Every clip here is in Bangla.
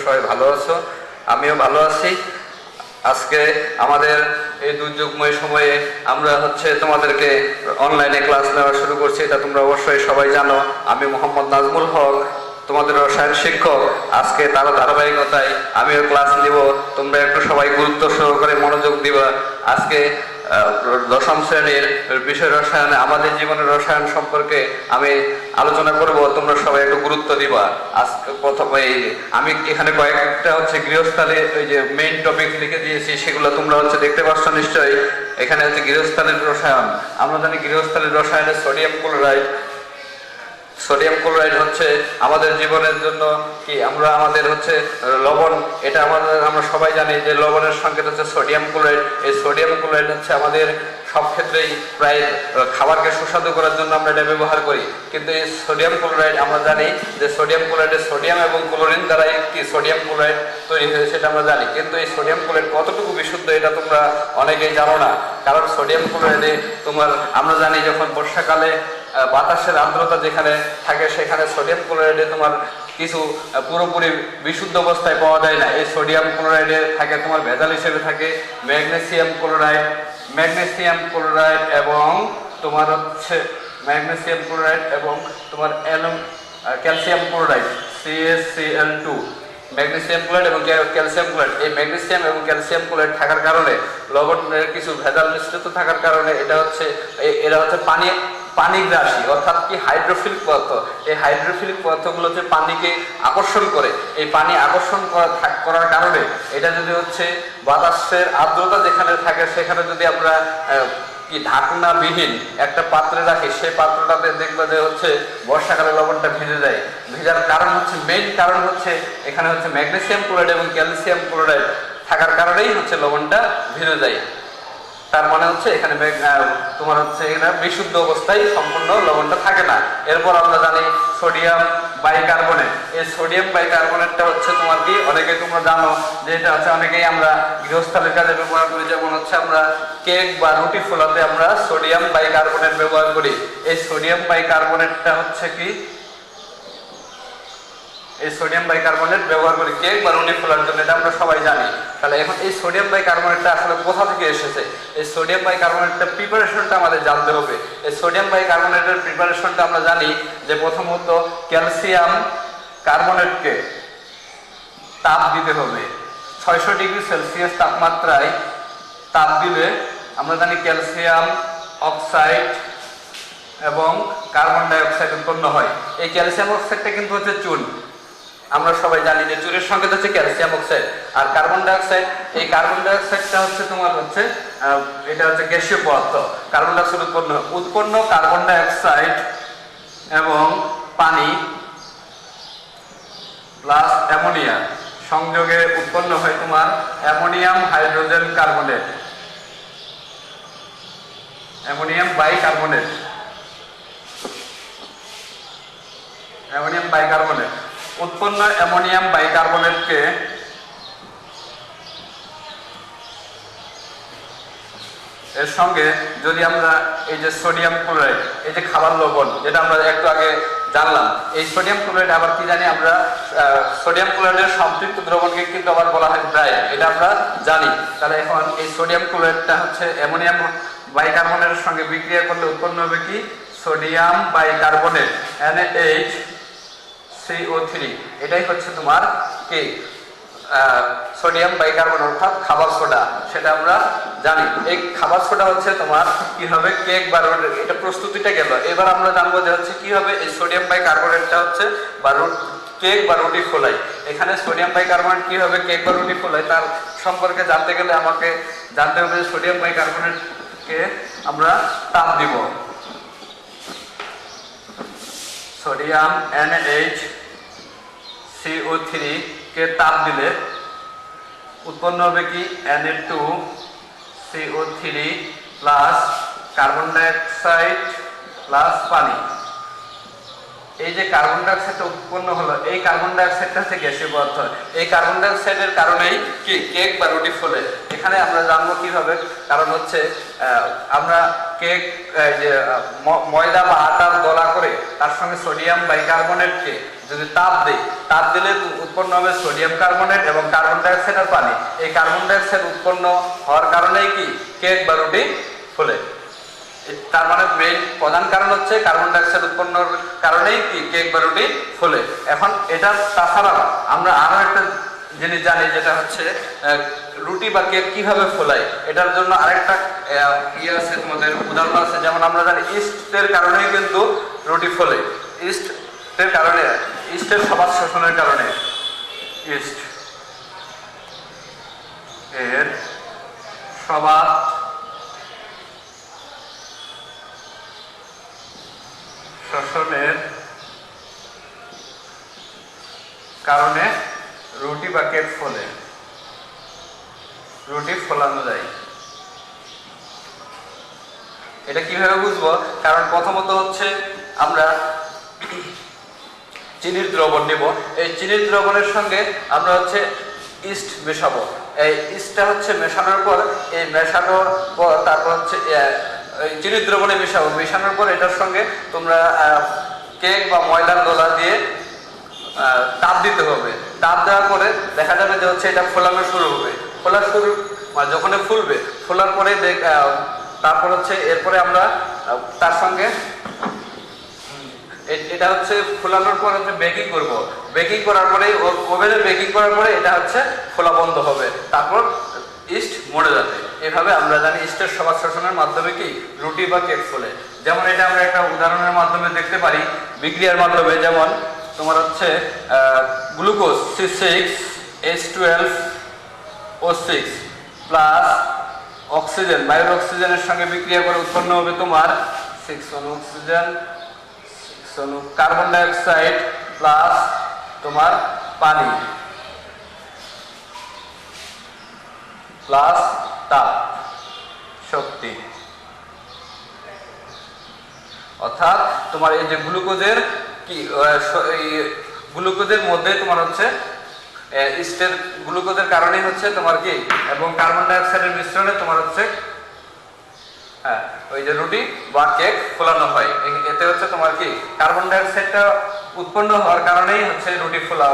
সবাই ভালো আছো, আমিও ভালো আছি। আজকে আমাদের এই দুর্যোগময় সময়ে আমরা তোমাদেরকে অনলাইনে ক্লাস নেওয়া শুরু করছি, এটা তোমরা অবশ্যই সবাই জানো। আমি মোহাম্মদ নাজমুল হক, তোমাদের রসায়ন শিক্ষক। আজকে তার ধারাবাহিকতায় আমিও ক্লাস নিব, তোমরা একটু সবাই গুরুত্ব সহকারে মনোযোগ দিবা। আজকে দশম শ্রেণীর বিষয় রসায়ন, আমাদের জীবনের রসায়ন সম্পর্কে আমি আলোচনা করব, তোমরা সবাই একটু গুরুত্ব দিবা। আজকে প্রথমে আমি এখানে কয়েকটা গৃহস্থালী ওই যে মেইন টপিক লিখে দিয়েছি, সেগুলো তোমরা দেখতে পাচ্ছ নিশ্চয়ই। এখানে গৃহস্থালীর রসায়ন। আমরা জানি গৃহস্থালীর রসায়নে সোডিয়াম ক্লোরাইড। সোডিয়াম ক্লোরাইড আমাদের জীবনের জন্য কি, আমাদের লবণ, এটা আমরা সবাই জানি যে লবণের সংকেত সোডিয়াম ক্লোরাইড। এই সোডিয়াম ক্লোরাইড আমাদের সব ক্ষেত্রেই প্রায় খাবারকে সুস্বাদু করার জন্য আমরা এটা ব্যবহার করি। কিন্তু এই সোডিয়াম ক্লোরাইড আমরা জানি যে সোডিয়াম ক্লোরাইডে সোডিয়াম এবং ক্লোরিন দ্বারা কি সোডিয়াম ক্লোরাইড তৈরি হয়েছে, সেটা আমরা জানি। কিন্তু এই সোডিয়াম ক্লোরাইড কতটুকু বিশুদ্ধ এটা তোমরা অনেকেই জানো না। কারণ সোডিয়াম ক্লোরাইডে আমরা জানি যখন বর্ষাকালে বাতাসের আর্দ্রতা যেখানে থাকে সেখানে সোডিয়াম ক্লোরাইডে কিছু পুরোপুরি বিশুদ্ধ অবস্থায় পাওয়া যায় না। এই সোডিয়াম ক্লোরাইডে থাকে ভেজাল হিসেবে থাকে ম্যাগনেসিয়াম ক্লোরাইড, এবং ম্যাগনেসিয়াম ক্লোরাইড এবং calcium chloride CaCl2। Magnesium chloride এবং ক্যালসিয়াম ক্লোরাইড, এই ম্যাগনেসিয়াম এবং ক্যালসিয়াম ক্লোরাইড থাকার কারণে, লবণের কিছু ভেজাল মিশ্রিত থাকার কারণে এরা পানিগ্রাসী, অর্থাৎ কি হাইড্রোফিলিক পদার্থ। এই হাইড্রোফিলিক পদার্থগুলো পানিকে আকর্ষণ করে। এই পানি আকর্ষণ করার কারণে এটা যদি বাতাসের আর্দ্রতা যেখানে থাকে সেখানে যদি আমরা কি ঢাকনাবিহীন একটা পাত্রে রাখি, সেই পাত্রটাতে দেখবে যে বর্ষাকালে লবণটা ভিজে যায়। ভেজার কারণ মেইন কারণ এখানে ম্যাগনেসিয়াম ক্লোরাইড এবং ক্যালসিয়াম ক্লোরাইড থাকার কারণেই লবণটা ভিজে যায়। তার মানে এখানে এটা বিশুদ্ধ অবস্থায় সম্পূর্ণ লবণটা থাকে না। এরপর আমরা জানি সোডিয়াম বাইকার্বনেট। এই সোডিয়াম বাইকার্বনেটটা কি অনেকেই তোমরা জানো যে এটা অনেকেই আমরা গৃহস্থালীর কাজে ব্যবহার করি। যেমন আমরা কেক বা রুটি ফোলাতে আমরা সোডিয়াম বাইকার্বনেট ব্যবহার করি। এই সোডিয়াম বাইকার্বনেটটা কি, এই সোডিয়াম বাইকার্বনেট ব্যবহার করি কেক বা রুটি ফোলার জন্য, এটা আমরা সবাই জানি। তাহলে এখন এই সোডিয়াম বাইকার্বনেটটা আসলে কোথা থেকে এসেছে? এই সোডিয়াম বাইকার্বনেটটা প্রিপারেশনটা আমাদের জানতে হবে। এই সোডিয়াম বাইকার্বনেটের প্রিপারেশনটা আমরা জানি যে প্রথমত ক্যালসিয়াম কার্বনেটকে তাপ দিতে হবে 600 ডিগ্রি সেলসিয়াস তাপমাত্রায়। তাপ দিলে আমরা জানি ক্যালসিয়াম অক্সাইড এবং কার্বন ডাই অক্সাইড উৎপন্ন হয়। এই ক্যালসিয়াম অক্সাইডটা কিন্তু চুন। আমরা সবাই জানি যে চুনের সংকেত ক্যালসিয়াম অক্সাইড। আর কার্বন ডাই অক্সাইড, এই কার্বন ডাই অক্সাইডটা এটা গ্যাসীয় পদার্থ। কার্বন ডাই অক্সাইড উৎপন্ন কার্বন ডাই অক্সাইড এবং পানি প্লাস অ্যামোনিয়া সংযোগে উৎপন্ন হয় ammonium hydrogen carbonate, ammonium bicarbonate. উৎপন্ন অ্যামোনিয়াম বাইকার্বনেটকে এর সঙ্গে যদি আমরা এই যে সোডিয়াম ক্লোরাইড, এই যে খাবার লবণ যেটা আমরা একটু আগে জানলাম, এই সোডিয়াম ক্লোরাইড আবার কি জানি আমরা, সোডিয়াম ক্লোরাইডের সম্পৃক্ত দ্রবণকে কিন্তু আবার বলা হয় ব্রাইন, এটা আমরা জানি। তাহলে এখন এই সোডিয়াম ক্লোরাইডটা অ্যামোনিয়াম বাইকার্বনেটের সঙ্গে বিক্রিয়া করলে উৎপন্ন হবে কি সোডিয়াম বাইকার্বনেট NaHCO3। এটাই কি সোডিয়াম বাইকার্বনেট অর্থাৎ খাবার সোডা, সেটা আমরা জানি। এই খাবার সোডা কি হবে কেক বা এটা প্রস্তুতিটা গেল। এবার আমরা জানবো যে কি হবে এই সোডিয়াম বাইকার্বনেটটা কেক বা রুটি ফোলাই। এখানে সোডিয়াম বাইকার্বনেট কি হবে কেক বা রুটি ফোলাই, তার সম্পর্কে জানতে গেলে আমাকে জানতে হবে যে সোডিয়াম বাইকার্বনেটকে আমরা তাপ দিব। সোডিয়াম NaHCO3 কে তাপ দিলে উৎপন্ন হবে কি Na2CO3 plus carbon die oxide plus পানি। এই যে কার্বন ডাই অক্সাইডটা উৎপন্ন হলো, এই কার্বন ডাই অক্সাইডটা হচ্ছে গ্যাসীয় পদার্থ। এই কার্বন ডাই অক্সাইডের কারণেই কি কেক বা রুটি ফোলে। এখানে আমরা জানবো কিভাবে, কারণ হচ্ছে আমরা কেক যে ময়দা বা আটার দলা করে তার সঙ্গে সোডিয়াম বাইকার্বনেটকে যদি তাপ দিই, তাপ দিলে উৎপন্ন হবে সোডিয়াম কার্বনেট এবং কার্বন ডাই অক্সাইড আর পানি। এই কার্বন ডাই অক্সাইড উৎপন্ন হওয়ার কারণেই কি কেক বা রুটি ফোলে। তার মানে মেইন প্রধান কারণ হচ্ছে কার্বন ডাই অক্সাইড উৎপন্নর কারণেই কি কেক বা রুটি ফোলে। এখন এটা তাছাড়া আমরা আরো একটা জিনিস জানি, যেটা হচ্ছে রুটি বা কেক কিভাবে ফোলায়। এটার জন্য আরেকটা ইয়ে আছে, তোমাদের উদাহরণ আছে। যেমন আমরা জানি ইস্টের কারণেই কিন্তু রুটি ফোলে। ইস্টের কারণে, ইস্টের সমাজ শোষণের কারণে, ইস্ট এর সমাজ শোষণের কারণে রুটি বা কেক ফোলে, রুটি ফোলানো যায়। এটা কিভাবে বুঝবো? কারণ প্রথমত হচ্ছে আমরা চিনির দ্রবণ নেব, এই চিনির দ্রবণের সঙ্গে আমরা হচ্ছে ইস্ট মেশাবো। এই ইস্টটা হচ্ছে মেশানোর পর, এই মেশানোর পর তারপর হচ্ছে চিনির দ্রবণে মেশাবো। মেশানোর পর এটার সঙ্গে তোমরা কেক বা ময়দার দোলা দিয়ে তাপ দিতে হবে। তাপ দেওয়ার পরে দেখা যাবে যে হচ্ছে এটা ফোলানো শুরু হবে। ফোলা শুরু মানে যখন ফুলবে, ফোলার পরে তারপর হচ্ছে এরপরে আমরা তার সঙ্গে এটা হচ্ছে ফোলানোর পর হচ্ছে বেকিং করব। বেকিং করার পরে ওভেনে বেকিং করার পরে এটা হচ্ছে ফোলা বন্ধ হবে, তারপর ইস্ট মরে যাবে। এভাবে আমরা জানি ইস্টের সমাজ শোষণের মাধ্যমে কি রুটি বা কেক ফোলে। যেমন এটা আমরা একটা উদাহরণের মাধ্যমে দেখতে পারি, বিক্রিয়ার মাধ্যমে। যেমন তোমার হচ্ছে গ্লুকোজ C6H12O6 প্লাস অক্সিজেন, বায়ুর অক্সিজেনের সঙ্গে বিক্রিয়া করে উৎপন্ন হবে তোমার 6 অণু অক্সিজেন, 6 অণু কার্বন ডাই অক্সাইড প্লাস তোমার পানি প্লাস তাপ শক্তি। অর্থাৎ তোমার এই যে গ্লুকোজের কি গ্লুকোজের মধ্যে তোমার হচ্ছে ইস্টের গ্লুকোজের কারণেই হচ্ছে তোমার কি এবং কার্বন ডাই অক্সাইডের মিশ্রণে তোমার হচ্ছে ওই যে রুটি বা কেক ফোলানো হয়। এতে হচ্ছে তোমার কি কার্বন ডাই অক্সাইডটা উৎপন্ন হওয়ার কারণেই হচ্ছে রুটি ফোলা,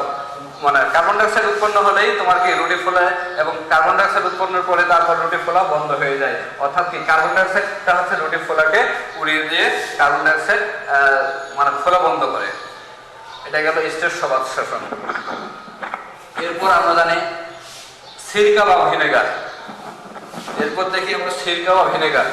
মানে কার্বন ডাই অক্সাইড উৎপন্ন হলেই তোমার কি রুটি ফোলায় এবং কার্বন ডাই অক্সাইড উৎপন্নের পরে তারপর রুটি ফোলা বন্ধ হয়ে যায়। অর্থাৎ কি কার্বন ডাই অক্সাইডটা হচ্ছে রুটি ফোলাকে উড়িয়ে দিয়ে কার্বন ডাই অক্সাইড মানে ফোলা বন্ধ করে। এটা গেল ইস্টের সমাজ শোষণ। এরপর আমরা জানি সিরকা বা ভিনেগার। এরপর দেখি আমরা সিরকা বা ভিনেগার।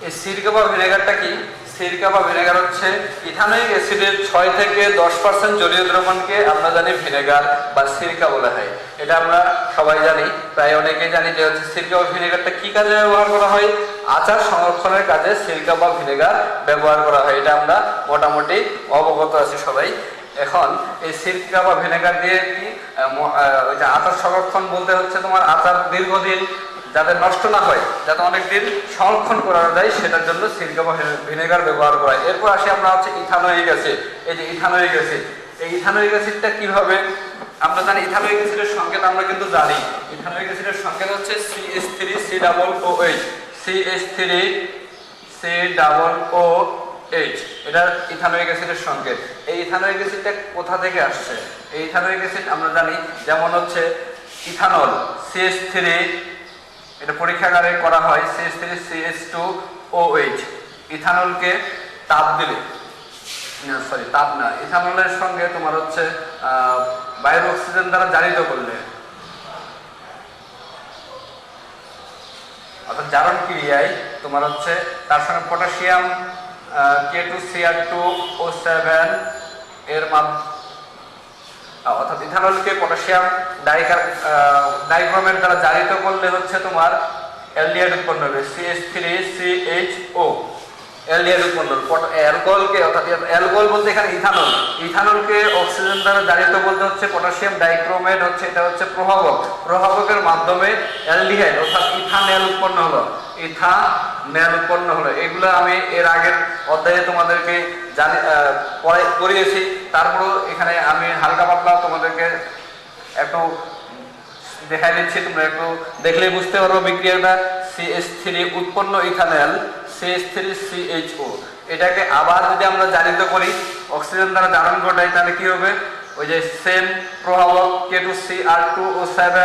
এই সিরকা বা ভিনেগারটা কি? সিরকা বা ভিনেগার হচ্ছে ইথানোয়িক অ্যাসিডের 6 থেকে 10% জলীয় দ্রবণকে আমরা জানি ভিনেগার বা সিরকা বলা হয়। এটা আমরা সবাই জানি, প্রায় অনেকেই জানি যে হচ্ছে সিরকা বা ভিনেগারটা কি কাজে ব্যবহার করা হয়। আচার সংরক্ষণের কাজে সিরকা বা ভিনেগার ব্যবহার করা হয়, এটা আমরা মোটামুটি অবগত আছি সবাই। এখন এই সিরকা বা ভিনেগার দিয়ে কি আচার সংরক্ষণ বলতে হচ্ছে তোমার আচার দীর্ঘদিন যাতে নষ্ট না হয়, যাতে অনেকদিন সংরক্ষণ করা যায়, সেটার জন্য সিরকা বা ভিনেগার ব্যবহার করা হয়। এরপর আসি আমরা হচ্ছে ইথানোয়িক অ্যাসিড। এই যে ইথানোয়িক অ্যাসিড, এই ইথানোয়িক অ্যাসিডটা কিভাবে আমরা জানি? ইথানোয়িক অ্যাসিডের সংকেত আমরা কিন্তু জানি। ইথানোয়িক অ্যাসিডের সংকেত হচ্ছে CH3COOH, CH3COOH। এটা ইথানোয়িক অ্যাসিডের সংকেত। এই ইথানোয়িক অ্যাসিডটা কোথা থেকে আসছে? এই ইথানোয়িক অ্যাসিড আমরা জানি যেমন হচ্ছে ইথানল CH3, এটা পরীক্ষাগারে করা হয়, CH3CH2OH। ইথানলকে তাপ দিলে, তাপ না, ইথানলের সঙ্গে তোমার হচ্ছে বায়ুর অক্সিজেন দ্বারা জারিত করলে, অর্থাৎ জারণ ক্রিয়ায় তোমার হচ্ছে তার সঙ্গে পটাশিয়াম K2Cr2O7 এর অর্থাৎ ইথানলকে পটাশিয়াম ডাইক্রোমেট দ্বারা জারিত করলে হচ্ছে তোমার অ্যালডিহাইড উৎপন্ন হবে CH3CHO। অ্যালডিহাইড উৎপন্ন হলো। অ্যালকোহলকে অর্থাৎ অ্যালকোহল বলতে এখানে ইথানল, ইথানলকে অক্সিজেন দ্বারা জারিত বলতে হচ্ছে পটাশিয়াম ডাইক্রোমেট হচ্ছে এটা হচ্ছে প্রভাবক, প্রভাবকের মাধ্যমে অ্যালডিহাইড অর্থাৎ ইথানল উৎপন্ন হলো, ইথানল উৎপন্ন হলো। এগুলো আমি এর আগের অধ্যায়ে তোমাদেরকে করিয়েছি, তারপরেও এখানে আমি হালকা পাতলা তোমাদেরকে একটু দেখা দিচ্ছি, তোমরা একটু দেখলেই বুঝতে পারবো বিক্রিয়াটা। CH3 উৎপন্ন ইথানল CH3CHO, এটাকে আবার যদি আমরা জারিত করি অক্সিজেন দ্বারা জারণ ঘটাই তাহলে কি হবে, ওই যে সেম প্রভাবক K2Cr2O7,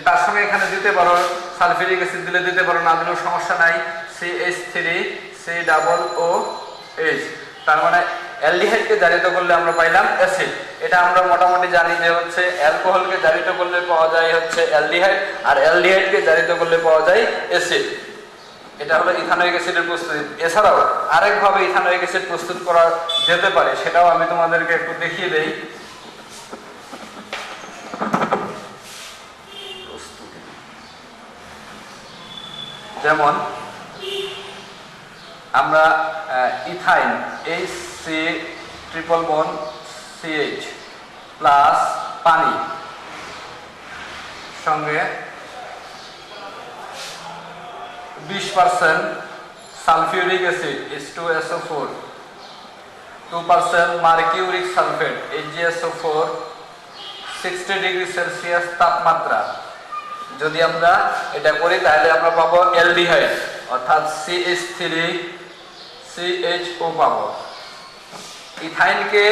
তার সঙ্গে এখানে দিতে পারো সালফিউরিক অ্যাসিড দিলে দিতে পারো, না দিলেও সমস্যা নাই, CH3COOH। তার মানে অ্যালডিহাইডকে জারিত করলে আমরা পাইলাম অ্যাসিড। এটা আমরা মোটামুটি জানি যে হচ্ছে অ্যালকোহলকে জারিত করলে পাওয়া যায় হচ্ছে অ্যালডিহাইড, আর অ্যালডিহাইডকে জারিত করলে পাওয়া যায় অ্যাসিড। এটা হলো ইথানোয়িক অ্যাসিডের প্রস্তুতি। এছাড়াও আরেকভাবে ইথানোয়িক অ্যাসিড প্রস্তুত করা যেতে পারে, সেটাও আমি তোমাদেরকে একটু দেখিয়ে দেই। যেমন আমরা ethyne HC triple bond CH plus পানি সঙ্গে 20% sulphuric acid H2SO4, 2% mercuric sulphate HgSO4, 60 degree Celsius তাপমাত্রা যদি আমরা এটা করি তাহলে আমরা পাবো অ্যালডিহাইড অর্থাৎ CH3CHO পাবো। ইথাইনকে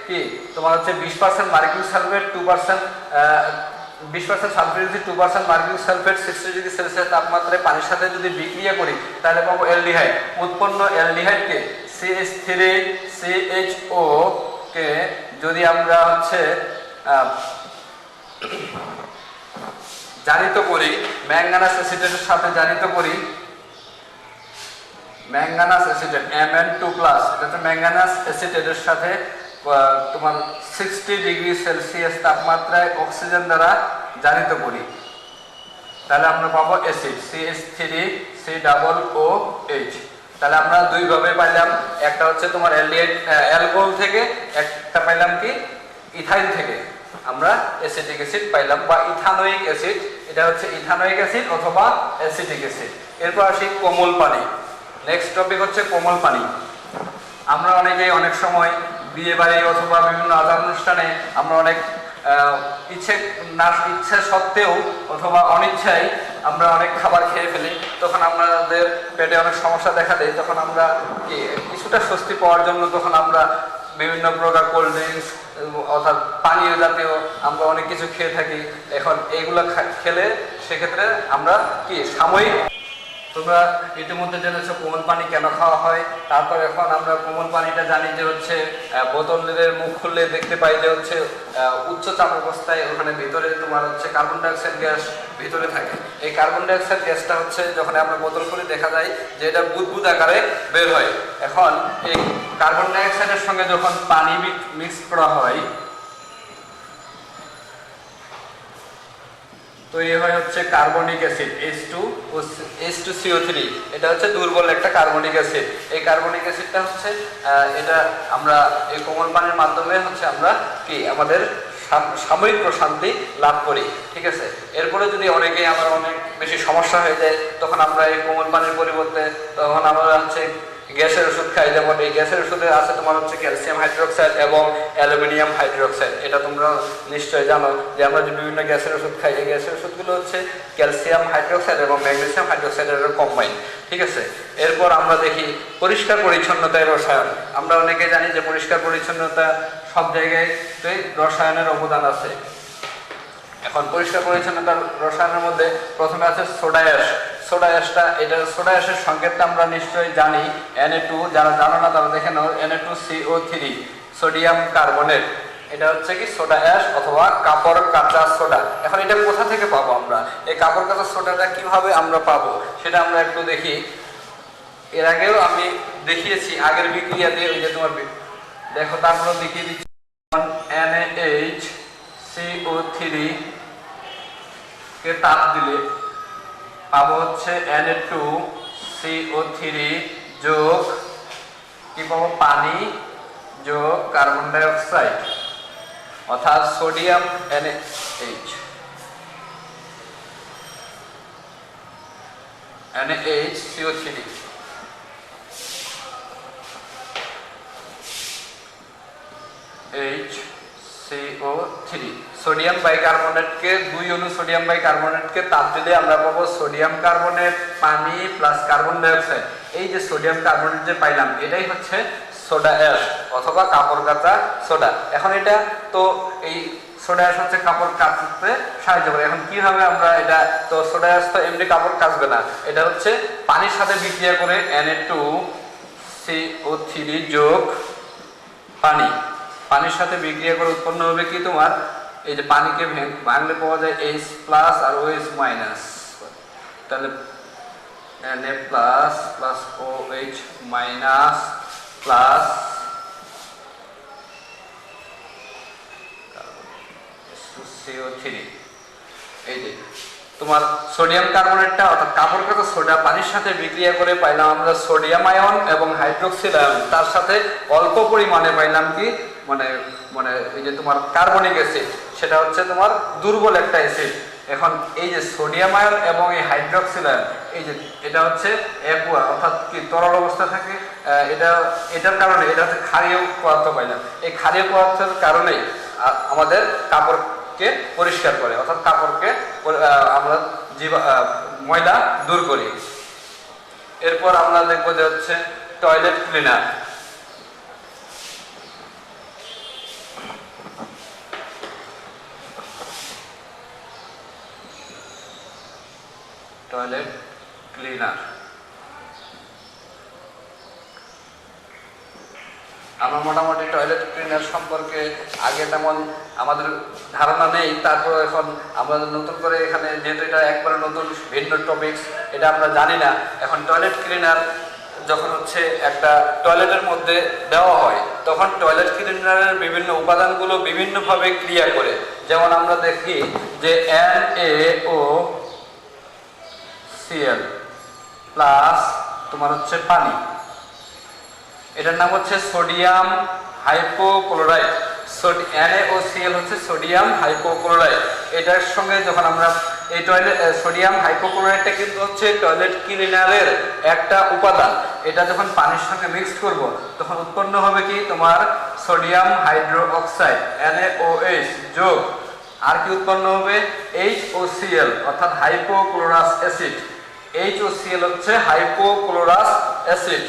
কি তোমার হচ্ছে 20% mercuric sulphate, 20% sulphuric acid, 2% mercuric sulphate 60 degree Celsius তাপমাত্রায় পানির সাথে যদি বিক্রিয়া করি তাহলে পাবো অ্যালডিহাইড। উৎপন্ন অ্যালডিহাইডকে CH3CHO কে যদি আমরা হচ্ছে জারিত করি ম্যাঙ্গানাস অ্যাসিটেটের সাথে জারিত করি, ম্যাঙ্গানাস অ্যাসিটেট Mn2+, এটা হচ্ছে ম্যাঙ্গানাস অ্যাসিটেটের সাথে তোমার 60 ডিগ্রি সেলসিয়াস তাপমাত্রায় অক্সিজেন দ্বারা জারিত করি তাহলে আমরা পাবো অ্যাসিড CH3COOH। তাহলে আমরা দুই ভাবে পাইলাম, একটা হচ্ছে তোমার অ্যালডিহাইড অ্যালকোহল থেকে, একটা পাইলাম কি ইথাইন থেকে আমরা অ্যাসিটিক অ্যাসিড পাইলাম বা ইথানোয়িক অ্যাসিড। এটা হচ্ছে ইথানোয়িক অ্যাসিড অথবা অ্যাসিটিক অ্যাসিড। এরপর আসি কোমল পানি। নেক্সট টপিক হচ্ছে কোমল পানি। আমরা অনেকেই অনেক সময় বিয়ে বাড়ি অথবা বিভিন্ন আচার অনুষ্ঠানে আমরা অনেক ইচ্ছা সত্ত্বেও অথবা অনিচ্ছায় আমরা অনেক খাবার খেয়ে ফেলি, তখন আমাদের পেটে অনেক সমস্যা দেখা দেয়। তখন আমরা কিছুটা স্বস্তি পাওয়ার জন্য তখন আমরা বিভিন্ন প্রকার কোল্ড ড্রিঙ্কস অর্থাৎ পানীয় জাতীয় আমরা অনেক কিছু খেয়ে থাকি। এখন এইগুলো খেলে সেক্ষেত্রে আমরা কি সাময়িক, তোমরা ইতিমধ্যে জেনেছো কোমল পানি কেন খাওয়া হয়। তারপর এখন আমরা কোমল পানিটা জানি যে হচ্ছে বোতলের মুখ খুললে দেখতে পাই যে হচ্ছে উচ্চ চাপ অবস্থায় ওখানে ভিতরে তোমার হচ্ছে কার্বন ডাইঅক্সাইড গ্যাস ভিতরে থাকে। এই কার্বন ডাইঅক্সাইড গ্যাসটা হচ্ছে যখন আমরা বোতল করে দেখা যায় যে এটা বুদবুদ আকারে বের হয়। এখন এই কার্বন ডাইঅক্সাইডের সঙ্গে যখন পানি মিক্স করা হয় তৈরি হয় হচ্ছে কার্বনিক অ্যাসিড H2CO3। এটা হচ্ছে দুর্বল একটা কার্বনিক অ্যাসিড। এই কার্বনিক অ্যাসিডটা হচ্ছে এটা আমরা এই কোমল পানির মাধ্যমে হচ্ছে আমরা কি আমাদের সাময়িক প্রশান্তি লাভ করি, ঠিক আছে। এরপরে যদি অনেকেই আমার অনেক বেশি সমস্যা হয়ে যায় তখন আমরা এই কোমল পানির পরিবর্তে তখন আমরা হচ্ছে গ্যাসের ওষুধ খাই। যেমন এই গ্যাসের ওষুধে আছে তোমার হচ্ছে ক্যালসিয়াম হাইড্রোক্সাইড এবং অ্যালুমিনিয়াম হাইড্রোক্সাইড। এটা তোমরা নিশ্চয়ই জানো যে আমরা যে বিভিন্ন গ্যাসের ওষুধ খাই, এই গ্যাসের ওষুধগুলো হচ্ছে ক্যালসিয়াম হাইড্রোক্সাইড এবং ম্যাগনেসিয়াম হাইড্রোক্সাইডের কম্বাইন, ঠিক আছে। এরপর আমরা দেখি পরিষ্কার পরিচ্ছন্নতায় রসায়ন। আমরা অনেকে জানি যে পরিষ্কার পরিচ্ছন্নতা সব জায়গায় রসায়নের অবদান আছে। এখন পরিষ্কার পরিচ্ছন্নতার রসায়নের মধ্যে প্রথমে আছে সোডা অ্যাশ। সোডা অ্যাশটা এটা সোডা অ্যাশের সংকেতটা আমরা নিশ্চয়ই জানি Na2, যারা জানো না তারা দেখে নাও Na2CO3 সোডিয়াম কার্বনেট। এটা হচ্ছে কি সোডা অ্যাশ অথবা কাপড় কাঁচা সোডা। এখন এটা কোথা থেকে পাবো আমরা? এই কাপড় কাঁচা সোডাটা কিভাবে আমরা পাবো সেটা আমরা একটু দেখি। এর আগেও আমি দেখিয়েছি আগের বিক্রিয়া দিয়ে, ওই যে তোমার দেখো তারপরে দেখিয়ে দিচ্ছি। NaHCO3 কে তাপ দিলে পাবো হচ্ছে Na2 CO3 যোগ কি পাবো পানি যোগ কার্বন ডাই অক্সাইড অর্থাৎ sodium NaH NaHCO3 HCO3 sodium বাইকার্বনেটকে দুই অণু সোডিয়াম বাইকার্বনেটকে তাপ দিলে আমরা পাবো সোডিয়াম কার্বনেট পানি প্লাস কার্বন ডাই অক্সাইড। এই যে সোডিয়াম কার্বনেট যে পাইলাম এটাই হচ্ছে সোডা অ্যাশ অথবা কাপড় কাচা সোডা। এখন এটা তো এই সোডা অ্যাশ হচ্ছে কাপড় কাচতে সাহায্য করে। এখন কিভাবে আমরা এটা তো সোডা অ্যাশ তো এমনি কাপড় কাচবে না, এটা হচ্ছে পানির সাথে বিক্রিয়া করে Na2CO3 যোগ পানির সাথে বিক্রিয়া করে উৎপন্ন হবে কি তোমার এই যে পানিকে ভাঙলে পাওয়া যায় H প্লাস আর OH মাইনাস, তাহলে Na plus plus OH minus plus CO3। এই যে তোমার সোডিয়াম কার্বনেটটা অর্থাৎ কাপড় কাচা সোডা পানির সাথে বিক্রিয়া করে পাইলাম আমরা সোডিয়াম আয়ন এবং হাইড্রোক্সিল আয়ন, তার সাথে অল্প পরিমাণে পাইলাম কি মানে মানে এই যে তোমার কার্বনিক অ্যাসিড, সেটা হচ্ছে তোমার দুর্বল একটা অ্যাসিড। এখন এই যে সোডিয়াম আয়ন এবং এই হাইড্রোক্সিল আয়ন এই যে এটা হচ্ছে অ্যাকুয়া অর্থাৎ কি তরল অবস্থা থাকে, এটার কারণে এটা হচ্ছে ক্ষারীয় পদার্থ পাইলাম। এই ক্ষারীয় পদার্থের কারণেই আমাদের কাপড়কে পরিষ্কার করে অর্থাৎ কাপড়কে আমরা ময়লা দূর করি। এরপর আমরা দেখবো যে হচ্ছে টয়লেট ক্লিনার। টয়লেট ক্লিনার আমরা মোটামুটি টয়লেট ক্লিনার সম্পর্কে আগে তেমন আমাদের ধারণা নেই, তারপর এখন আমরা নতুন করে এখানে যেহেতু এটা একবারে নতুন ভিন্ন টপিকস, এটা আমরা জানি না। এখন টয়লেট ক্লিনার যখন হচ্ছে একটা টয়লেটের মধ্যে দেওয়া হয় তখন টয়লেট ক্লিনারের বিভিন্ন উপাদানগুলো বিভিন্নভাবে ক্রিয়া করে। যেমন আমরা দেখি যে NaOCl প্লাস তোমার হচ্ছে পানি, এটার নাম হচ্ছে সোডিয়াম হাইপোক্লোরাইড। NaOCl হচ্ছে সোডিয়াম হাইপোক্লোরাইড। এটার সঙ্গে যখন আমরা এই সোডিয়াম হাইপোক্লোরাইডটা কিন্তু হচ্ছে টয়লেট ক্লিনারের একটা উপাদান, এটা যখন পানির সঙ্গে মিক্সড করব তখন উৎপন্ন হবে কি তোমার সোডিয়াম হাইড্রো অক্সাইড NaOH যোগ আর কি উৎপন্ন হবে HOCl অর্থাৎ হাইপোক্লোরাস অ্যাসিড। HOCl হচ্ছে হাইপোক্লোরাস অ্যাসিড।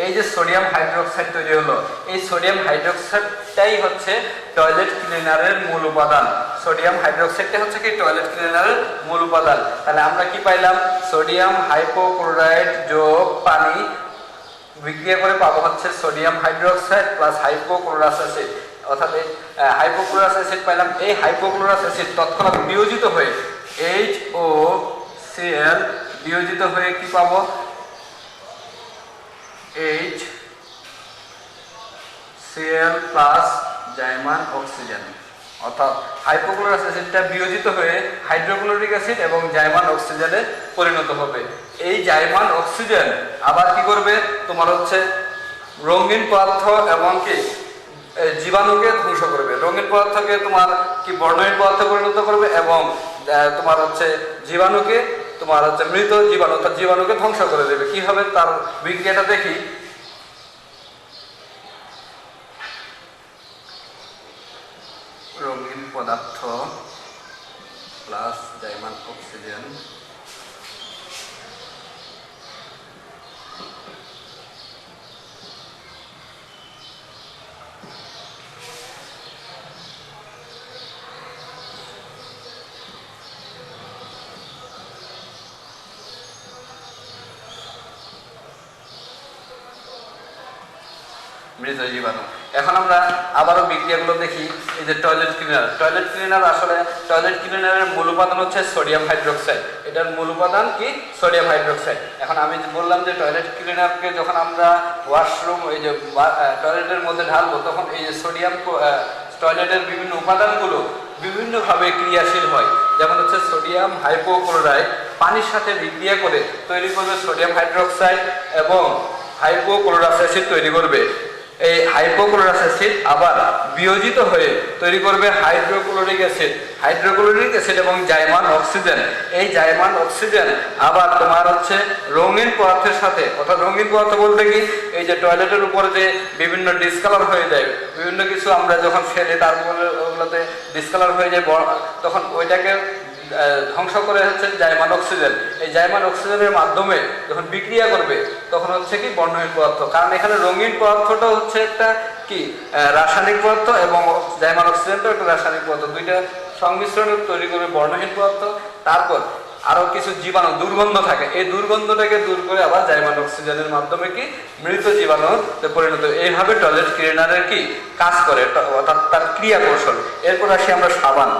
এই যে সোডিয়াম হাইড্রোক্সাইড তৈরি হলো, এই সোডিয়াম হাইড্রোক্সাইডটাই হচ্ছে টয়লেট ক্লিনারের মূল উপাদান। সোডিয়াম হাইড্রোক্সাইডটা হচ্ছে কি টয়লেট ক্লিনারের মূল উপাদান। তাহলে আমরা কি পাইলাম সোডিয়াম হাইপোক্লোরাইড যোগ পানি বিক্রিয়া করে পাবো হচ্ছে sodium hydroxide plus hypochlorous acid, অর্থাৎ এই হাইপোক্লোরাস অ্যাসিড পাইলাম। এই হাইপোক্লোরাস অ্যাসিড তৎক্ষণাৎ বিয়োজিত হয়ে HOCl বিয়োজিত হয়ে কি পাবো HCl প্লাস জাইমান অক্সিজেন, অর্থাৎ হাইপোক্লোরাস অ্যাসিডটা বিয়োজিত হয়ে হাইড্রোক্লোরিক অ্যাসিড এবং জাইমান অক্সিজেনে পরিণত হবে। এই জাইমান অক্সিজেন আবার কি করবে তোমার হচ্ছে রঙিন পদার্থ এবং কি জীবাণুকে ধ্বংস করবে। রঙিন পদার্থকে তোমার কি বর্ণহীন পদার্থে পরিণত করবে এবং তোমার হচ্ছে জীবাণুকে তোমার হচ্ছে মৃত জীবাণু অর্থাৎ জীবাণুকে ধ্বংস করে দেবে। কি হবে তার বিক্রিয়াটা দেখি। রঙিন পদার্থ প্লাস জাইমান অক্সিজেন মৃত জীবাণু। এখন আমরা আবারও বিক্রিয়াগুলো দেখি। এই যে টয়লেট ক্লিনার, আসলে টয়লেট ক্লিনারের মূল উপাদান হচ্ছে সোডিয়াম হাইড্রোক্সাইড। এটার মূল উপাদান কি? Sodium hydroxide. এখন আমি বললাম যে টয়লেট ক্লিনারকে যখন আমরা ওয়াশরুম, এই যে টয়লেটের মধ্যে ঢালবো, তখন এই যে সোডিয়াম, টয়লেটের বিভিন্ন উপাদানগুলো বিভিন্নভাবে ক্রিয়াশীল হয়। যেমন হচ্ছে সোডিয়াম হাইপোক্লোরাইড পানির সাথে বিক্রিয়া করে তৈরি করবে সোডিয়াম হাইড্রোক্সাইড এবং হাইপোক্লোরাস অ্যাসিড তৈরি করবে। এই হাইপোক্লোরাস অ্যাসিড আবার বিয়োজিত হয়ে তৈরি করবে হাইড্রোক্লোরিক অ্যাসিড এবং জাইমান অক্সিজেন। এই জাইমান অক্সিজেন আবার তোমার হচ্ছে রঙিন পদার্থের সাথে, অর্থাৎ রঙিন পদার্থ বলতে কি, এই যে টয়লেটের উপরে যে বিভিন্ন ডিসকালার হয়ে যায়, বিভিন্ন কিছু আমরা যখন ফেলি তারপরে ওগুলোতে ডিসকালার হয়ে যায়, তখন ওইটাকে ধ্বংস করে হচ্ছে জাইমান অক্সিজেন। এই জাইমান অক্সিজেনের মাধ্যমে যখন বিক্রিয়া করবে তখন হচ্ছে কি বর্ণহীন পদার্থ, কারণ এখানে রঙিন পদার্থটা হচ্ছে একটা কি রাসায়নিক পদার্থ এবং জাইমান অক্সিজেনটাও একটা রাসায়নিক পদার্থ, দুইটা সংমিশ্রণে তৈরি করবে বর্ণহীন পদার্থ। তারপর আরো কিছু জীবাণু, দুর্গন্ধ থাকে, এই দুর্গন্ধটাকে দূর করে আবার জাইমান অক্সিজেনের মাধ্যমে কি মৃত জীবাণুতে পরিণত। এইভাবে টয়লেট ক্লিনারের কি কাজ করে, অর্থাৎ তার ক্রিয়া কৌশল। এরপর আসি আমরা সাবান।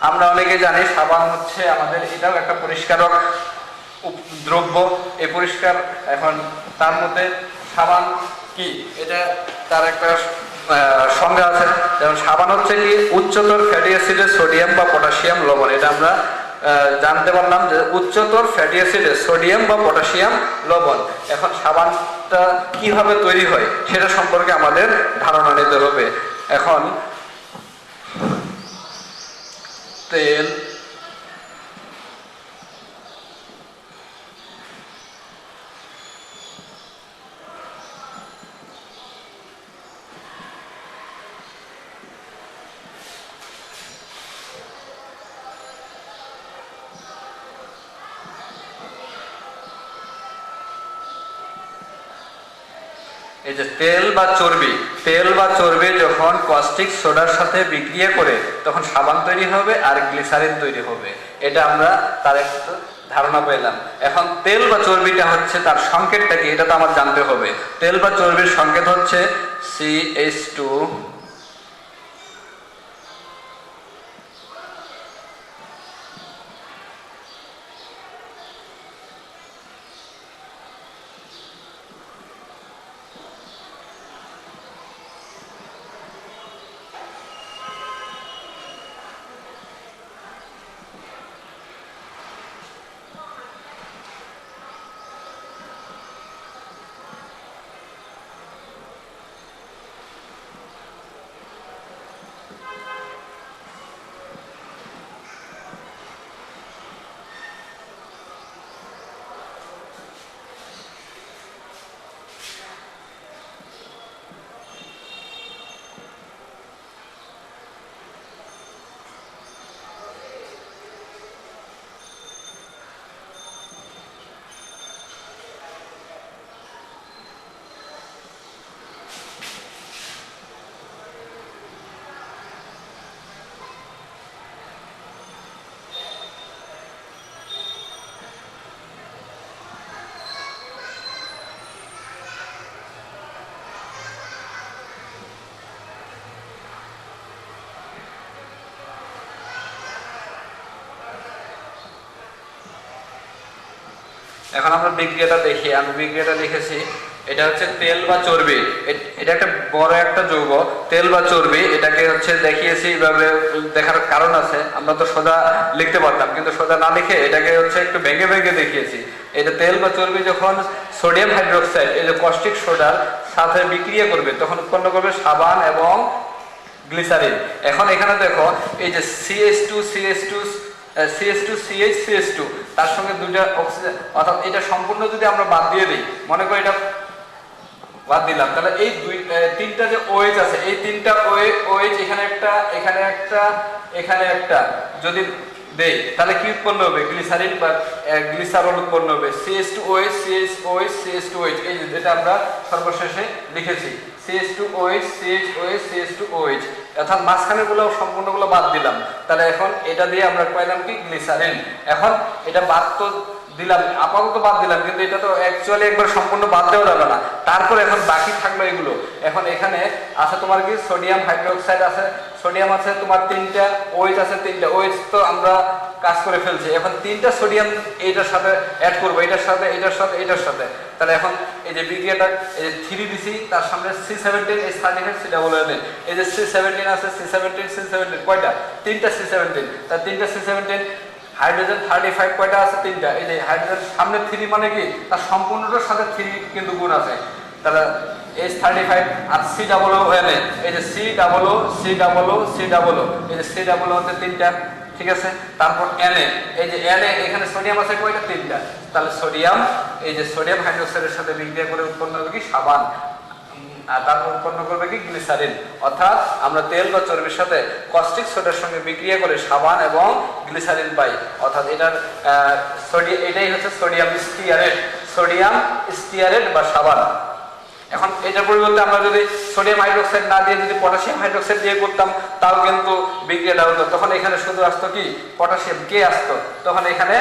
আমরা অনেকে জানি সাবান হচ্ছে আমাদের, এটাও একটা পরিষ্কারক দ্রব্য। এই পরিষ্কার, এখন তার মধ্যে সাবান কি, এটা তার একটা সংজ্ঞা আছে। যেমন সাবান হচ্ছে কি উচ্চতর ফ্যাটি অ্যাসিডে সোডিয়াম বা পটাশিয়াম লবণ। এটা আমরা জানতে পারলাম যে উচ্চতর ফ্যাটি অ্যাসিডে সোডিয়াম বা পটাশিয়াম লবণ। এখন সাবানটা কিভাবে তৈরি হয় সেটা সম্পর্কে আমাদের ধারণা নিতে হবে। এখন তেল, এই যে তেল বা চর্বি যখন কস্টিক সোডার সাথে বিক্রিয়া করে তখন সাবান তৈরি হবে আর গ্লিসারিন তৈরি হবে। এটা আমরা তার একটু ধারণা পেলাম। এখন তেল বা চর্বিটা হচ্ছে তার সংকেতটা কি, এটা তো আমার জানতে হবে। তেল বা চর্বির সংকেত হচ্ছে CH2 এখন আমরা বিক্রিয়াটা দেখি। আমি বিক্রিয়াটা লিখেছি, এটা হচ্ছে তেল বা চর্বি। এটা একটা বড় একটা যৌগ, তেল বা চর্বি। এটাকে হচ্ছে দেখিয়েছি, এইভাবে দেখার কারণ আছে। আমরা তো সোজা লিখতে পারতাম, কিন্তু সোজা না লিখে এটাকে হচ্ছে একটু ভেঙে ভেঙে দেখিয়েছি। এটা তেল বা চর্বি যখন সোডিয়াম হাইড্রোক্সাইড, এই যে কস্টিক সোডার সাথে বিক্রিয়া করবে তখন উৎপন্ন করবে সাবান এবং গ্লিসারিন। এখন এখানে দেখো, এই যে CH2CH, তার সঙ্গে দুইটা অক্সিজেন, অর্থাৎ এটা সম্পূর্ণ যদি আমরা বাদ দিয়ে দিই, মনে করি এটা বাদ দিলাম, তাহলে এই তিনটা যে OH আছে, এই তিনটা OH এখানে একটা, এখানে একটা, এখানে একটা যদি দেই তাহলে কি উৎপন্ন হবে? গ্লিসারিন বা গ্লিসারল উৎপন্ন হবে। CH2OH, CH2OH, CH2OH, এই যেটা আমরা সর্বশেষে লিখেছি, CH2OH, CH2OH, CH2OH, অর্থাৎ মাঝখানে গুলো সম্পূর্ণগুলো বাদ দিলাম। তাহলে এখন এটা দিয়ে আমরা পাইলাম কি? গ্লিসারিন। এখন এটা বাদ তো দিলাম, আপাতত বাদ দিলাম, কিন্তু এটা তো অ্যাকচুয়ালি একবার সম্পূর্ণ বাদ দেওয়া যাবে না। তারপর এখন বাকি থাকলো এগুলো। এখন এখানে আছে তোমার কি সোডিয়াম হাইড্রোক্সাইড আছে, সোডিয়াম আছে তোমার 3টা, OH আছে 3টা। OH তো আমরা কাজ করে ফেলছি, এখন 3টা সোডিয়াম এইটার সাথে অ্যাড করবো, এটার সাথে এটার সাথে এটার সাথে। তাহলে এখন এই যে বিক্রিয়াটা এই যে 3 দিছি, তার সামনে C17 H35 C11, এই যে C17 আছে, C17 কয়টা? 3টা C17। তার 3টা C17। হাইড্রোজেন 35 কয়টা আছে? 3টা। এই যে হাইড্রোজেন সামনে 3 মানে কি তার সম্পূর্ণটার সাথে 3 কিন্তু গুণ আছে। তাহলে H35 আর COO, এই যে COO, এই যে COO হচ্ছে 3টা, ঠিক আছে। তারপর Na, এই যে Na এখানে সোডিয়াম আছে কয়টা? 3টা। তাহলে সোডিয়াম, এই যে সোডিয়াম হাইড্রোক্সাইডের সাথে বিক্রিয়া করে উৎপন্ন হবে কি সাবান, আর তারপর উৎপন্ন করবে কি গ্লিসারিন। অর্থাৎ আমরা তেল বা চর্বির সাথে কস্টিক সোডার সঙ্গে বিক্রিয়া করে সাবান এবং গ্লিসারিন পাই। অর্থাৎ এটার এটাই হচ্ছে সোডিয়াম স্টিয়ারেট বা সাবান। এখন এটার পরিবর্তে আমরা যদি সোডিয়াম হাইড্রোক্সাইড না দিয়ে যদি পটাশিয়াম হাইড্রোক্সাইড দিয়ে করতাম, তাও কিন্তু বিক্রিয়াটা হতো। তখন এখানে শুধু আসতো কি পটাশিয়াম, কে আসতো, তখন এখানে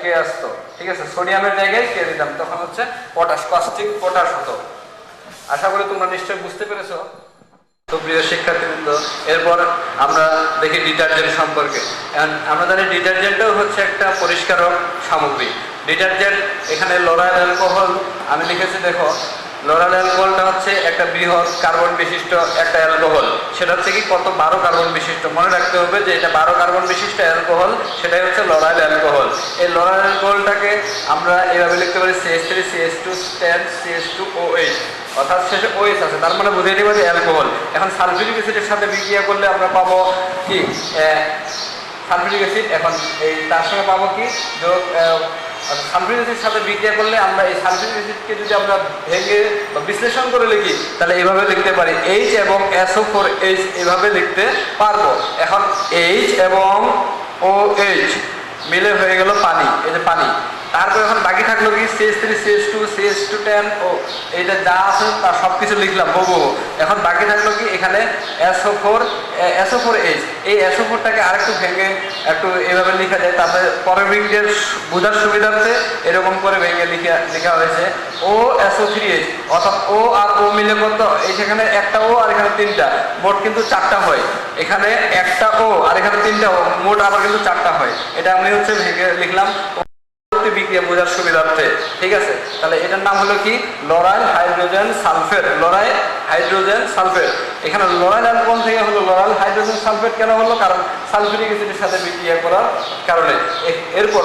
কে আসতো, ঠিক আছে। সোডিয়ামের জায়গায় কে দিতাম, তখন হচ্ছে পটাশ, কস্টিক পটাশ হতো। আশা করি তোমরা নিশ্চয়ই বুঝতে পেরেছো। তো প্রিয় শিক্ষার্থীবৃন্দ, এরপর আমরা দেখি ডিটারজেন্ট সম্পর্কে। আমরা জানি ডিটারজেন্টও হচ্ছে একটা পরিষ্কারক সামগ্রী। ডিটারজেন্ট এখানে লরাইল অ্যালকোহল আমি লিখেছি, দেখো লরাইল অ্যালকোহলটা হচ্ছে একটা বৃহৎ কার্বন বিশিষ্ট একটা অ্যালকোহল। সেটা হচ্ছে কি কত? 12 কার্বন বিশিষ্ট। মনে রাখতে হবে যে এটা 12 কার্বন বিশিষ্ট অ্যালকোহল, সেটাই হচ্ছে লরাইল অ্যালকোহল। এই লরাইল অ্যালকোহলটাকে আমরা এভাবে লিখতে পারি CH3 CH2 10 CH2OH, অর্থাৎ শেষে OH আছে, তার মানে বুঝে নিব যে অ্যালকোহল। এখন সালফিউরিক অ্যাসিডের সাথে বিক্রিয়া করলে আমরা পাবো কি সালফিউরিক অ্যাসিড। এখন এই তার সঙ্গে পাবো কি সালফিউরিক অ্যাসিডের সাথে বিক্রিয়া করলে আমরা এই সালফিউরিক অ্যাসিডকে যদি আমরা ভেঙে বা বিশ্লেষণ করে লিখি, তাহলে এইভাবে লিখতে পারি H এবং SO4H, এইভাবে লিখতে পারবো। এখন H এবং OH মিলে হয়ে গেল পানি, এই যে পানি। তারপর এখন বাকি থাকলো কি CH3 CH2 CH210 ও এইটা যা আছে তার সব কিছু লিখলাম বহু। এখন বাকি থাকলো কি এখানে SO4H। এই SO4টাকে আরেকটু ভেঙে একটু এইভাবে লেখা যায়, তারপরে পরের বিক্রিয়ার বোঝার সুবিধার্থে এরকম করে ভেঙে লেখা হয়েছে OSO3H। অর্থাৎ O আর O মিলে কত? এই সেখানে একটা O আর এখানে 3টা, মোট কিন্তু 4টা হয়। এখানে একটা O আর এখানে 3টা O, মোট আবার কিন্তু 4টা হয়। এটা আমি হচ্ছে ভেঙে লিখলাম বিক্রিয়া বোঝার সুবিধার্থে, ঠিক আছে। তাহলে এটার নাম হলো কি lauryl hydrogen sulphate, lauryl hydrogen sulphate. এখানে লরাইল অ্যালকোহল থেকে হলো লরাইল হাইড্রোজেন সালফেট কেন হলো? কারণ সালফিউরিক অ্যাসিডের সাথে বিক্রিয়া করার কারণে। এরপর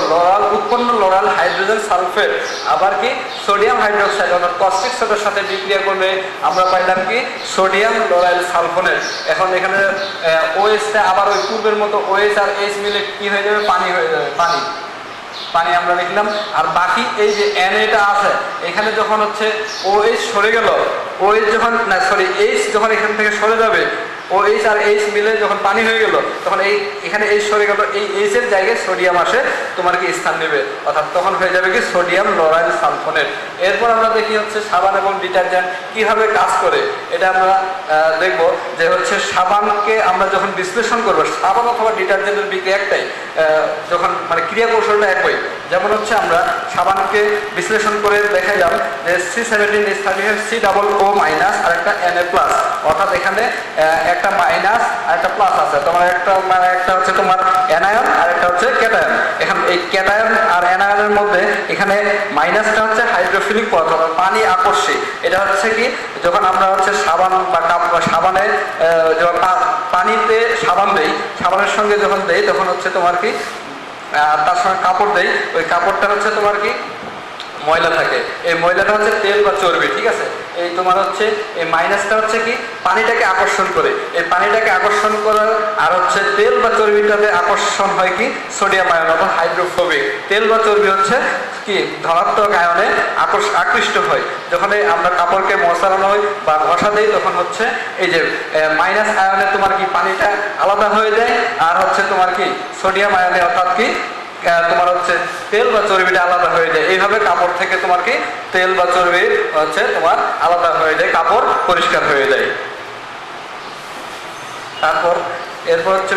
উৎপন্ন লরাইল হাইড্রোজেন সালফেট আবার কি সোডিয়াম হাইড্রোক্সাইড অর্থাৎ কস্টিক সোডার সাথে বিক্রিয়া করলে আমরা পাইলাম কি সোডিয়াম লরাইল সালফোনেট। এখন এখানে OH-টা আবার ওই পূর্বের মতো OH আর H মিলে কি হয়ে যাবে? পানি হয়ে যাবে, পানি আমরা লিখলাম। আর বাকি এই যে Na-টা আছে, এখানে যখন হচ্ছে OH সরে গেল, OH যখন না সরি H যখন এখান থেকে সরে যাবে, OH আর H মিলে যখন পানি হয়ে গেল, তখন এখানে H সরে গেল, এই H এর জায়গায় সোডিয়াম আসে তোমার কি স্থান নেবে, অর্থাৎ তখন হয়ে যাবে কি সোডিয়াম লরাইল সালফোনেট। এরপর আমরা দেখি হচ্ছে সাবান এবং ডিটারজেন্ট কিভাবে কাজ করে। এটা আমরা দেখব যে হচ্ছে সাবানকে আমরা যখন বিশ্লেষণ করবো, সাবান অথবা ডিটারজেন্টের বিক্রিয়া একটাই, যখন মানে ক্রিয়া কৌশলটা একই। যেমন হচ্ছে আমরা সাবানকে বিশ্লেষণ করে দেখাইলাম যে C17 H35 COO মাইনাস আর একটা Na প্লাস, অর্থাৎ এখানে একটা মাইনাস আর একটা প্লাস আছে। তোমার একটা হচ্ছে তোমার অ্যানায়ন আর একটা হচ্ছে ক্যাটায়ন। এখন এই ক্যাটায়ন আর অ্যানায়নের মধ্যে এখানে মাইনাসটা হচ্ছে হাইড্রোফিলিক পদার্থ, পানি আকর্ষী। এটা হচ্ছে কি যখন আমরা হচ্ছে সাবান বা সাবানে পানিতে সাবান দেই, সাবানের সঙ্গে যখন দেই তখন হচ্ছে তোমার কি তার সঙ্গে কাপড় দেই, ওই কাপড়টা হচ্ছে তোমার কি ময়লা থাকে, এই ময়লাটা হচ্ছে তেল বা চর্বি, ঠিক আছে। এই তোমার হচ্ছে এই মাইনাসটা হচ্ছে কি পানিটাকে আকর্ষণ করে, এই পানিটাকে আকর্ষণ করার আর হচ্ছে তেল বা চর্বিটাতে আকর্ষণ হয় কি সোডিয়াম আয়ন অথবা হাইড্রোফোবিক। তেল বা চর্বি হচ্ছে কি ধনাত্মক আয়নে আকৃষ্ট হয়। যখন আমরা কাপড়কে মশানো হয় বা ঘষা দেই, তখন হচ্ছে এই যে মাইনাস আয়নে তোমার কি পানিটা আলাদা হয়ে যায়, আর হচ্ছে তোমার কি সোডিয়াম আয়নে অর্থাৎ কি তোমার হচ্ছে তেল বা চর্বিটা আলাদা হয়ে যায়। এইভাবে কাপড় থেকে তোমার কি তেল বা চর্বি হচ্ছে তোমার আলাদা হয়ে যায়, কাপড় পরিষ্কার হয়ে যায়। এরপর হচ্ছে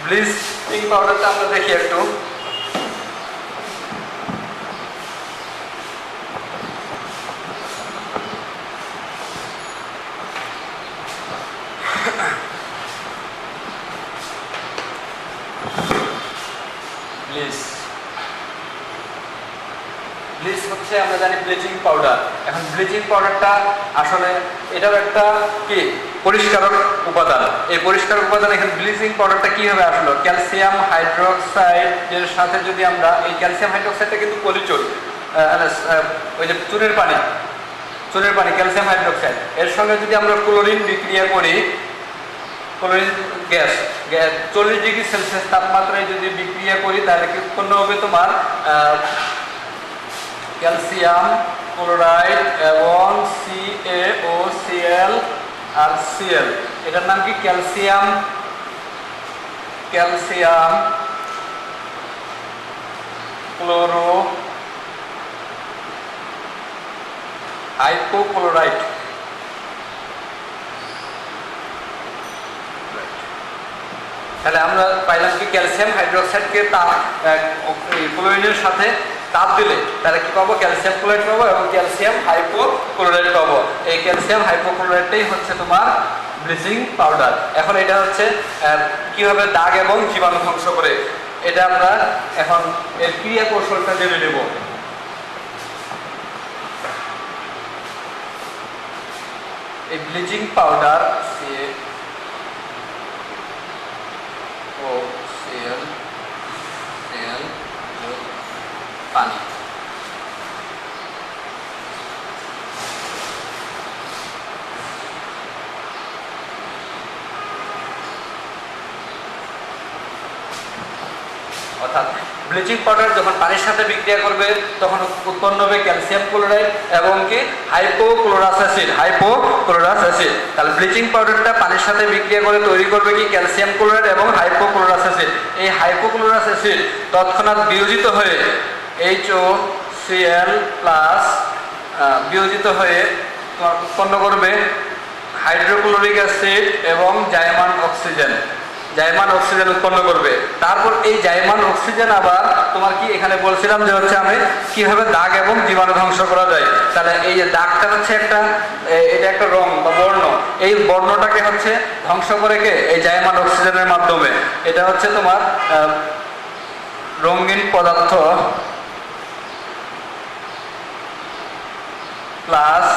ব্লিচিং পাউডারটা আমরা দেখি একটু। Bleaching powder. এখন ব্লিচিং পাউডারটা আসলে এটাও একটা কি পরিষ্কারক উপাদান। এই পরিষ্কারক উপাদান এখানে ব্লিচিং পাউডারটা কিভাবে আসলো? ক্যালসিয়াম হাইড্রোক্সাইডের সাথে যদি আমরা এই ক্যালসিয়াম হাইড্রোক্সাইডটা কিন্তু পলিচুর ওই যে চুনের পানি ক্যালসিয়াম হাইড্রোক্সাইড, এর সঙ্গে যদি আমরা ক্লোরিন বিক্রিয়া করি, ক্লোরিন গ্যাস 40 ডিগ্রি সেলসিয়াস তাপমাত্রায় যদি বিক্রিয়া করি তাহলে কি উৎপন্ন হবে তোমার ক্যালসিয়াম ক্লোরাইড এবং CaOCl আর Cl। এটার নাম কি ক্যালসিয়াম ক্লোরো হাইপোক্লোরাইট। তাহলে আমরা পাইলাম কি ক্যালসিয়াম হাইড্রোক্সাইডকে ক্লোরিনের সাথে তাপ দিলে তাহলে কি পাবো? ক্যালসিয়াম ক্লোরাইড পাবো এবং ক্যালসিয়াম হাইপোক্লোরাইড পাবো। এই ক্যালসিয়াম হাইপোক্লোরাইডটাই হচ্ছে তোমার ব্লিচিং পাউডার। এখন এটা হচ্ছে কিভাবে দাগ এবং জীবাণু ধ্বংস করে, এটা আমরা এখন এর ক্রিয়া কৌশলটা জেনে নেব। এই ব্লিচিং পাউডার CaOCl পানি, অর্থাৎ ব্লিচিং পাউডার যখন পানির সাথে বিক্রিয়া করবে তখন উৎপন্ন হবে ক্যালসিয়াম ক্লোরাইড এবং কি হাইপোক্লোরাস অ্যাসিড। তাহলে ব্লিচিং পাউডারটা পানির সাথে বিক্রিয়া করে তৈরি করবে কি ক্যালসিয়াম ক্লোরাইড এবং হাইপোক্লোরাস অ্যাসিড। এই হাইপোক্লোরাস অ্যাসিড তৎক্ষণাৎ বিয়োজিত হয়ে HOCl প্লাস বিয়োজিত হয়ে উৎপন্ন করবে হাইড্রোক্লোরিক অ্যাসিড এবং জাইমান অক্সিজেন উৎপন্ন করবে। তারপর এই জাইমান অক্সিজেন আবার তোমার কি এখানে বলছিলাম যে হচ্ছে আমি কিভাবে দাগ এবং জীবাণু ধ্বংস করা যায়। তাহলে এই যে দাগটা হচ্ছে এটা একটা রং বা বর্ণ, এই বর্ণটাকে হচ্ছে ধ্বংস করে কে? এই জাইমান অক্সিজেনের মাধ্যমে। এটা হচ্ছে তোমার রঙিন পদার্থ প্লাস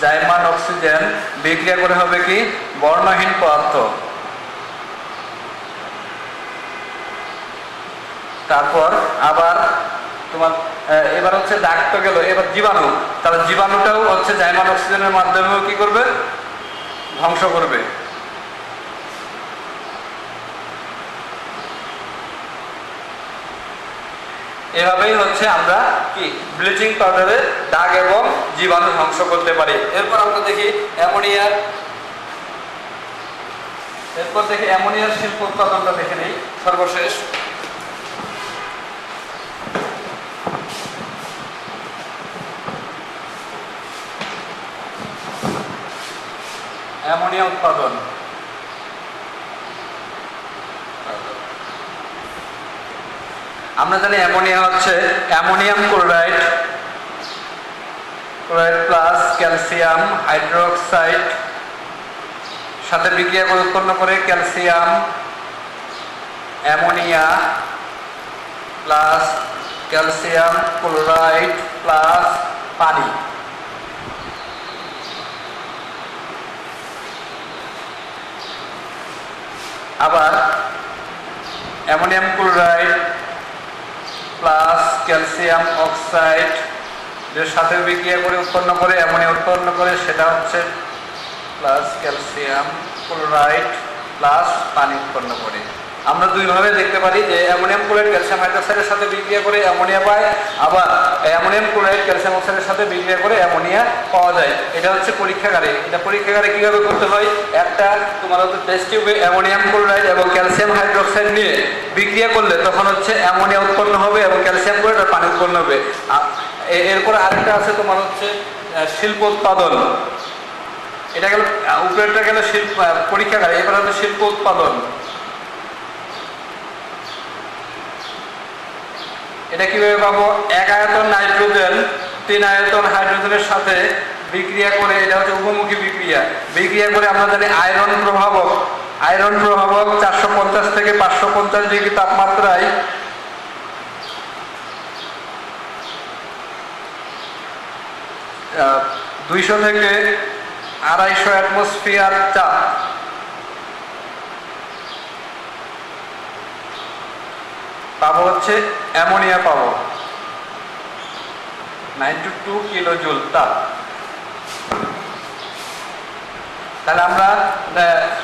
জাইমান অক্সিজেন বিক্রিয়া করে হবে কি বর্ণহীন পদার্থ। তারপর আবার তোমার এবার হচ্ছে দাগ তো গেল, এবার জীবাণু, তাহলে জীবাণুটাও হচ্ছে জাইমান অক্সিজেনের মাধ্যমেও কি করবে? ধ্বংস করবে। এভাবেই হচ্ছে আমরা কি ব্লিচিং পাউডারে দাগ এবং জীবাণু ধ্বংস করতে পারি। এরপর আমরা দেখি অ্যামোনিয়ার শিল্প উৎপাদনটা দেখে নিই সর্বশেষ। অ্যামোনিয়া উৎপাদন, আমরা জানি অ্যামোনিয়া হচ্ছে ammonium chloride plus calcium hydroxide সাথে বিক্রিয়া করে উৎপন্ন করে calcium ammonia plus calcium chloride plus পানি। আবার ammonium chloride plus calcium oxide এর সাথে বিক্রিয়া করে উৎপন্ন করে অ্যামোনিয়া উৎপন্ন করে, সেটা হচ্ছে প্লাস ক্যালসিয়াম ক্লোরাইড প্লাস পানি উৎপন্ন করে। আমরা দুইভাবে দেখতে পারি যে অ্যামোনিয়াম ক্লোরাইড ক্যালসিয়াম হাইড্রোক্সাইডের সাথে বিক্রিয়া করে অ্যামোনিয়া পায়, আবার অ্যামোনিয়াম ক্লোরাইড ক্যালসিয়াম অক্সাইডের সাথে বিক্রিয়া করে অ্যামোনিয়া পাওয়া যায়। এটা হচ্ছে পরীক্ষাগারে। এটা পরীক্ষাগারে কিভাবে করতে হয়? একটা তোমার হচ্ছে টেস্ট টিউবে অ্যামোনিয়াম ক্লোরাইড এবং ক্যালসিয়াম হাইড্রোক্সাইড নিয়ে বিক্রিয়া করলে তখন হচ্ছে অ্যামোনিয়া উৎপন্ন হবে এবং ক্যালসিয়াম ক্লোরাইড আর পানি উৎপন্ন হবে। এরপর আরেকটা আছে তোমার হচ্ছে শিল্প উৎপাদন। এটা গেল উপরেরটা গেল শিল্প পরীক্ষাগারে, এবার হচ্ছে শিল্প উৎপাদন। এটা কিভাবে পাবো? 1 আয়তন নাইট্রোজেন 3 আয়তন হাইড্রোজেনের সাথে বিক্রিয়া করে, এটা হচ্ছে উভমুখী বিক্রিয়া করে আমরা জানি আয়রন প্রভাবক 450 থেকে 550 ডিগ্রি তাপমাত্রায় 200 থেকে 250 অ্যাটমসফিয়ার চাপ পাবো হচ্ছে অ্যামোনিয়া পাবো 92 কিলো জুল তাপ। তাহলে আমরা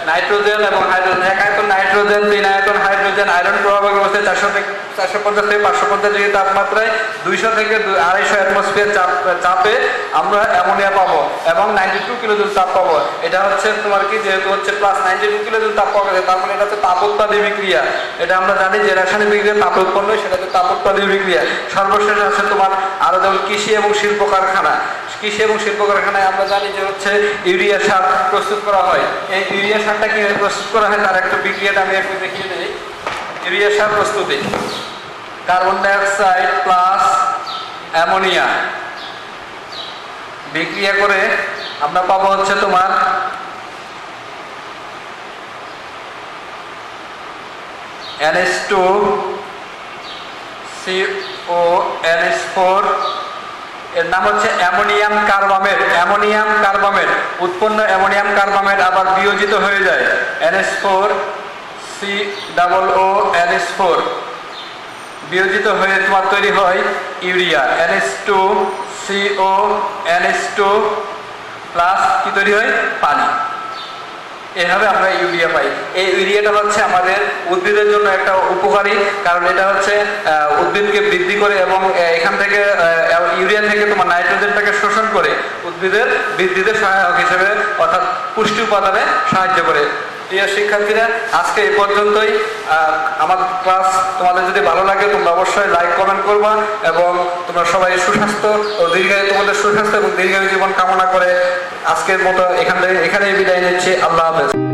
নাইট্রোজেন এবং হাইড্রোজেন, 1 আয়তন নাইট্রোজেন, 3 আয়তন হাইড্রোজেন, আয়রন প্রভাবক অবস্থায় 450 থেকে 550 ডিগ্রি তাপমাত্রায় 200 থেকে 250 অ্যাটমসফিয়ার চাপে আমরা অ্যামোনিয়া পাবো এবং 92 কিলো জুল তাপ পাবো। এটা হচ্ছে তোমার কি, যেহেতু হচ্ছে প্লাস 92 কিলো জুল তাপ পাওয়া গেছে, তার মানে এটা হচ্ছে তাপোৎপাদী বিক্রিয়া। এটা আমরা জানি যে রাসায়নিক বিক্রিয়া তাপ উৎপন্ন হয়, সেটা হচ্ছে তাপোৎপাদী বিক্রিয়া। সর্বশেষ আছে তোমার আরো যেমন কৃষি এবং শিল্প কারখানা। কৃষি এবং শিল্প কারখানায় আমরা জানি যে হচ্ছে ইউরিয়া সার প্রস্তুত করা হয়। এই ইউরিয়া সারটা কিভাবে প্রস্তুত করা হয় তার একটা বিক্রিয়াটা আমি একটু দেখিয়ে দিই। ইউরিয়া সার প্রস্তুতি, কার্বন ডাইঅক্সাইড প্লাস অ্যামোনিয়া বিক্রিয়া করে আমরা পাবো হচ্ছে তোমার NH2 CONH4, এর নাম হচ্ছে অ্যামোনিয়াম কার্বামেট। অ্যামোনিয়াম কার্বামেট উৎপন্ন অ্যামোনিয়াম কার্বামেট আবার বিয়োজিত হয়ে যায় NH4 COONH4 বিয়োজিত হয়ে তোমার তৈরি হয় ইউরিয়া NH2 CONH2 প্লাস কি তৈরি হয়, পানি। এভাবে আমরা ইউরিয়া পাই। এই ইউরিয়াটা হচ্ছে আমাদের উদ্ভিদের জন্য একটা উপকারী, কারণ এটা হচ্ছে উদ্ভিদকে বৃদ্ধি করে এবং এখান থেকে ইউরিয়া থেকে তোমার নাইট্রোজেনটাকে শোষণ করে উদ্ভিদের বৃদ্ধিতে সহায়ক হিসেবে অর্থাৎ পুষ্টি উপাদানে সাহায্য করে। প্রিয় শিক্ষার্থীরা, আজকে এই পর্যন্তই। আমার ক্লাস তোমাদের যদি ভালো লাগে তোমরা অবশ্যই লাইক কমেন্ট করবা এবং তোমরা সবাই সুস্বাস্থ্য ও তোমাদের সুস্বাস্থ্য এবং দীর্ঘায়ু জীবন কামনা করে আজকের মতো এখানেই বিদায় নিচ্ছি। আল্লাহ হাফেজ।